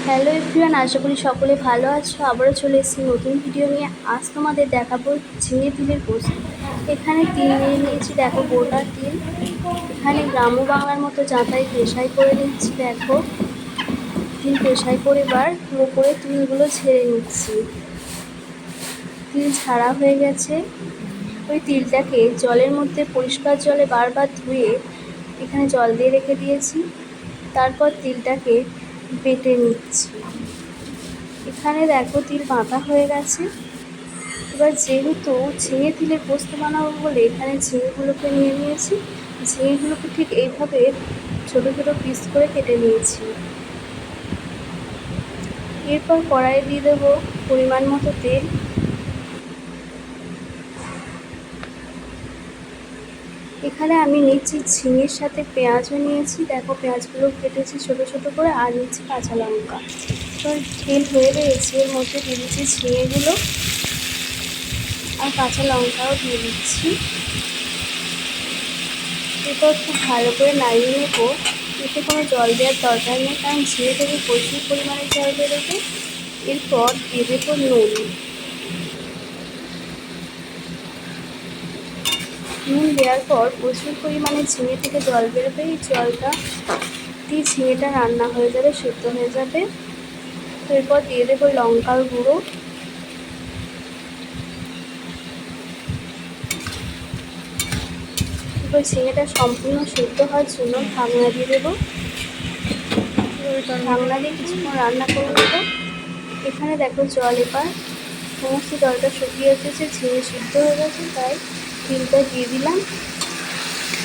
Hello everyone, আশা করি সকলে ভালো আছো। আবারও চলে এসেছি নতুন ভিডিও নিয়ে। আজ তোমাদের দেখাবো ঝিঙে তিলের পোস্ত। এখানে তিল নিয়ে নিয়েছি, দেখো গোটা তিল। এখানে গ্রাম্য বাংলার মতো যাতাই পেশাই করে নিচ্ছি। দেখো তিল পেশাই করে এবার করে তিলগুলো ছেড়ে নিচ্ছি। তিল ছাড়া হয়ে গেছে। ওই তিলটাকে জলের মধ্যে পরিষ্কার জলে বারবার ধুয়ে এখানে জল দিয়ে রেখে দিয়েছি। তারপর তিলটাকে বেটে নিচ্ছি। এখানে দেখো তিল বাঁধা হয়ে গেছে। এবার যেহেতু ঝিঙে তিলের পোস্ত বানাবো বলে এখানে ঝিঙেগুলোকে নিয়ে নিয়েছি। ঝিঙেগুলোকে ঠিক এইভাবে ছোটো ছোটো পিস করে কেটে নিয়েছি। এরপর কড়াইয়ে দিয়ে দেবো পরিমাণ মতো তেল। এখানে আমি নিচ্ছি ঝিঙের সাথে পেঁয়াজও নিয়েছি। দেখো পেঁয়াজগুলো কেটেছি ছোটো ছোটো করে, আর নিচ্ছি কাঁচা লঙ্কা। এবার তেল হয়ে রয়েছে, এর মধ্যে দিয়ে দিচ্ছি ঝিঙেগুলো আর কাঁচা লঙ্কাও দিয়ে দিচ্ছি। এরপর খুব ভালো করে নাড়িয়ে নেবো। এতে কোনো জল দেওয়ার দরকার নেই, কারণ ঝিঙে থেকে প্রচুর পরিমাণে জল বেরোবে। এরপর দিয়ে দেবো নুন দেওয়ার পর প্রচুর পরিমাণে ঝিঙে থেকে জল বেরোবে। এই জলটা দিয়ে ঝিঙেটা রান্না হয়ে যাবে, সেদ্ধ হয়ে যাবে। তো এরপর দিয়ে দেবো লঙ্কার গুঁড়ো। এরপর ঝিঙেটা সম্পূর্ণ সেদ্ধ হওয়ার জন্য ঢাকনা দিয়ে দেবো। ঢাকনা দিয়ে কিছুক্ষণ রান্না করে নেবো। এখানে দেখো জল এবার সমস্ত জলটা শুকিয়ে এসেছে, ঝিঙে সিদ্ধ হয়ে গেছে, তাই তিলটা দিয়ে দিলাম।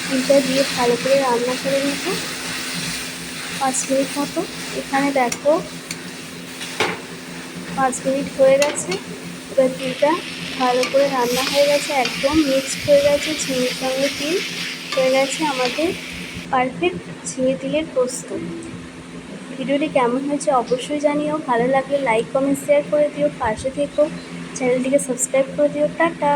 তিলটা দিয়ে ভালো করে রান্না করে নেব 5 মিনিট মতো। এখানে দেখো 5 মিনিট হয়ে গেছে। এবার তিলটা ভালো করে রান্না হয়ে গেছে, একদম মিক্সড হয়ে গেছে ঝিঙের সঙ্গে তিল। হয়ে গেছে আমাদের পারফেক্ট ঝিঙে তিলের পোস্ত। ভিডিওটি কেমন হয়েছে অবশ্যই জানিও। ভালো লাগলে লাইক কমেন্ট শেয়ার করে দিও, পাশে থেকো, চ্যানেলটিকে সাবস্ক্রাইব করে দিও। টাটা।